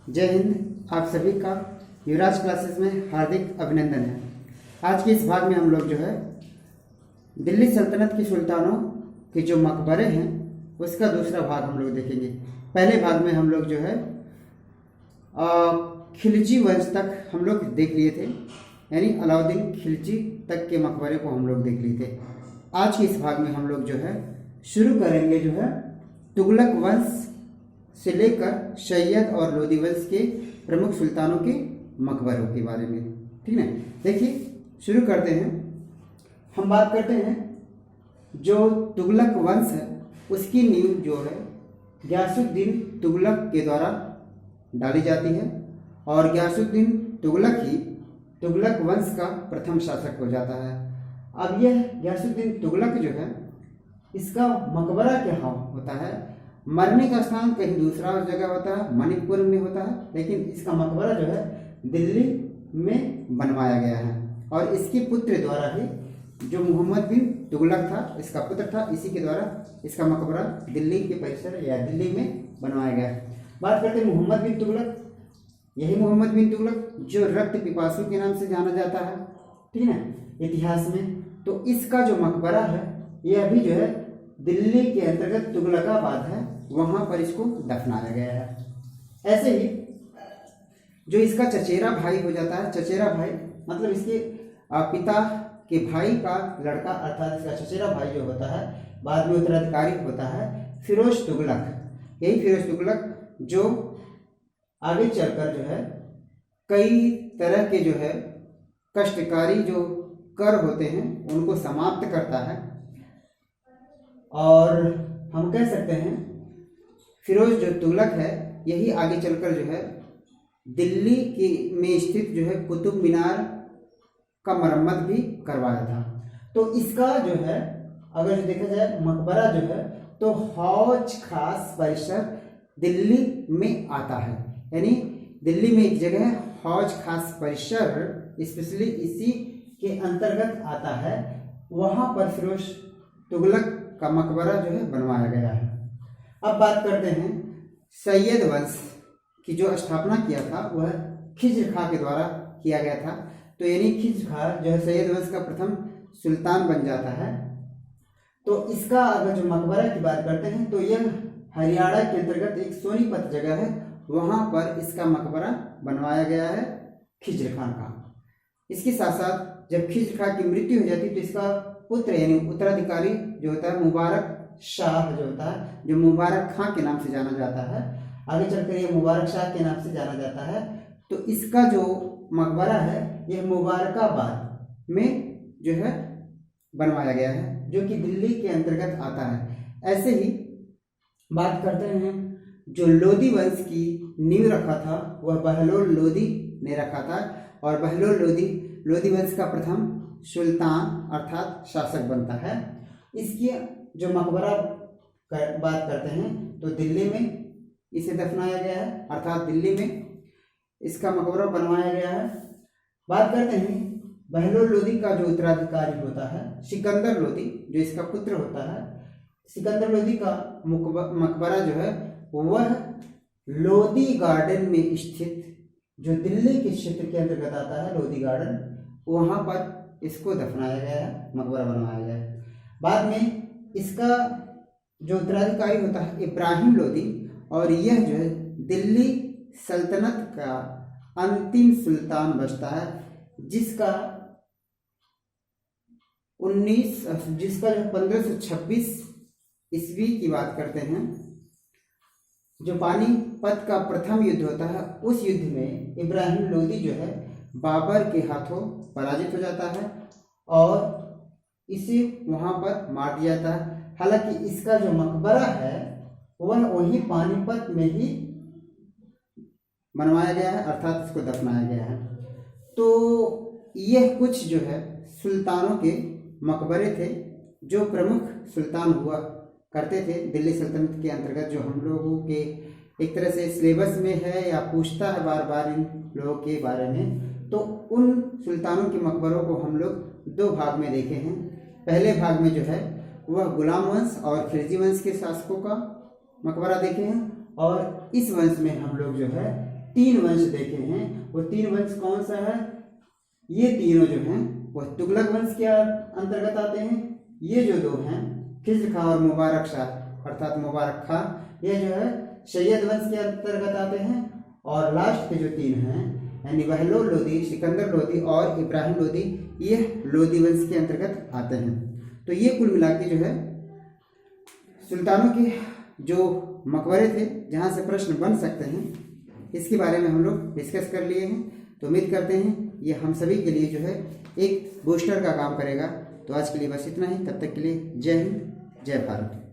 जय हिंद। आप सभी का युवराज क्लासेस में हार्दिक अभिनंदन है। आज के इस भाग में हम लोग जो है दिल्ली सल्तनत के सुल्तानों के जो मकबरे हैं उसका दूसरा भाग हम लोग देखेंगे। पहले भाग में हम लोग जो है खिलजी वंश तक हम लोग देख लिए थे, यानी अलाउद्दीन खिलजी तक के मकबरे को हम लोग देख लिए थे। आज के इस भाग में हम लोग जो है शुरू करेंगे जो है तुगलक वंश से लेकर सैयद और लोदी वंश के प्रमुख सुल्तानों के मकबरों के बारे में। ठीक है, देखिए शुरू करते हैं। हम बात करते हैं जो तुगलक वंश है उसकी नींव जो है गियासुद्दीन तुगलक के द्वारा डाली जाती है और गियासुद्दीन तुगलक ही तुगलक वंश का प्रथम शासक हो जाता है। अब यह गियासुद्दीन तुगलक जो है इसका मकबरा क्या होता है, मरने का स्थान कहीं दूसरा जगह होता है, मणिपुर में होता है, लेकिन इसका मकबरा जो है दिल्ली में बनवाया गया है और इसके पुत्र द्वारा ही, जो मोहम्मद बिन तुगलक था इसका पुत्र था, इसी के द्वारा इसका मकबरा दिल्ली के परिसर या दिल्ली में बनवाया गया है। बात करते हैं मोहम्मद बिन तुगलक। यही मोहम्मद बिन तुगलक जो रक्त पिपासु के नाम से जाना जाता है, ठीक है, इतिहास में। तो इसका जो मकबरा है यह भी जो है दिल्ली के अंतर्गत तुगलकाबाद है, वहां पर इसको दफनाया गया है। ऐसे ही जो इसका चचेरा भाई हो जाता है, चचेरा भाई मतलब इसके पिता के भाई का लड़का, अर्थात इसका चचेरा भाई जो होता है बाद में उत्तराधिकारी होता है फिरोज तुगलक। यही फिरोज तुगलक जो आगे चलकर जो है कई तरह के जो है कष्टकारी जो कर होते हैं उनको समाप्त करता है और हम कह सकते हैं फिरोज जो तुगलक है यही आगे चलकर जो है दिल्ली की में स्थित जो है कुतुब मीनार का मरम्मत भी करवाया था। तो इसका जो है अगर देखा जाए मकबरा जो है तो हौज खास परिसर दिल्ली में आता है, यानी दिल्ली में एक जगह है हौज खास परिसर, स्पेशली इसी के अंतर्गत आता है, वहां पर फिरोज तुगलक का मकबरा जो है बनवाया गया है। अब बात करते हैं सैयद वंश की जो स्थापना किया था वह खिज्र खां के द्वारा किया गया था। तो यानी खिज्र खां जो है सैयद वंश का प्रथम सुल्तान बन जाता है। तो इसका अगर जो मकबरा की बात करते हैं तो यह हरियाणा के अंतर्गत एक सोनीपत जगह है, वहां पर इसका मकबरा बनवाया गया है खिज्र खां का। इसके साथ साथ जब खिज्र खां की मृत्यु हो जाती है तो इसका पुत्र यानी उत्तराधिकारी जो होता है मुबारक शाह जो होता है, जो मुबारक खां के नाम से जाना जाता है, आगे चलकर ये मुबारक शाह के नाम से जाना जाता है। तो इसका जो मकबरा है यह मुबारकाबाद में जो है बनवाया गया है, जो कि दिल्ली के अंतर्गत आता है। ऐसे ही बात करते हैं जो लोदी वंश की नींव रखा था वह बहलोल लोदी ने रखा था और बहलोल लोदी वंश का प्रथम सुल्तान अर्थात शासक बनता है। इसकी जो मकबरा बात करते हैं तो दिल्ली में इसे दफनाया गया है, अर्थात दिल्ली में इसका मकबरा बनवाया गया है। बात करते हैं बहलोल लोदी का जो उत्तराधिकारी होता है सिकंदर लोदी, जो इसका पुत्र होता है। सिकंदर लोदी का मकबरा जो है वह लोदी गार्डन में स्थित, जो दिल्ली के क्षेत्र के अंतर्गत आता है लोदी गार्डन, वहां पर इसको दफनाया गया है, मकबरा बनवाया गया है। बाद में इसका जो उत्तराधिकारी होता है इब्राहिम लोदी, और यह जो है दिल्ली सल्तनत का अंतिम सुल्तान बचता है, जिसका 1526 ईस्वी की बात करते हैं। जो पानीपत का प्रथम युद्ध होता है उस युद्ध में इब्राहिम लोदी जो है बाबर के हाथों पराजित हो जाता है और इसे वहां पर मार दिया जाता है। हालांकि इसका जो मकबरा है वह वही पानीपत में ही बनवाया गया है, अर्थात इसको दफनाया गया है। तो यह कुछ जो है सुल्तानों के मकबरे थे जो प्रमुख सुल्तान हुआ करते थे दिल्ली सल्तनत के अंतर्गत, जो हम लोगों के एक तरह से सिलेबस में है या पूछता है बार बार इन लोगों के बारे में। तो उन सुल्तानों के मकबरों को हम लोग दो भाग में देखे हैं। पहले भाग में जो है वह गुलाम वंश और खिलजी वंश के शासकों का मकबरा देखे हैं और इस वंश में हम लोग जो है तीन वंश देखे हैं, वो तीन वंश कौन सा है? ये तीनों जो हैं वह तुगलक वंश के अंतर्गत आते हैं। ये जो दो हैं खिज्र खां और मुबारक शाह अर्थात मुबारक खां, ये जो है सैयद वंश के अंतर्गत आते हैं। और लास्ट के जो तीन हैं यानी बहलोल लोदी, सिकंदर लोदी और इब्राहिम लोदी, ये लोदी वंश के अंतर्गत आते हैं। तो ये कुल मिला के जो है सुल्तानों के जो मकबरे थे जहाँ से प्रश्न बन सकते हैं, इसके बारे में हम लोग डिस्कस कर लिए हैं। तो उम्मीद करते हैं ये हम सभी के लिए जो है एक बूस्टर का काम करेगा। तो आज के लिए बस इतना ही, तब तक के लिए जय हिंद, जय भारत।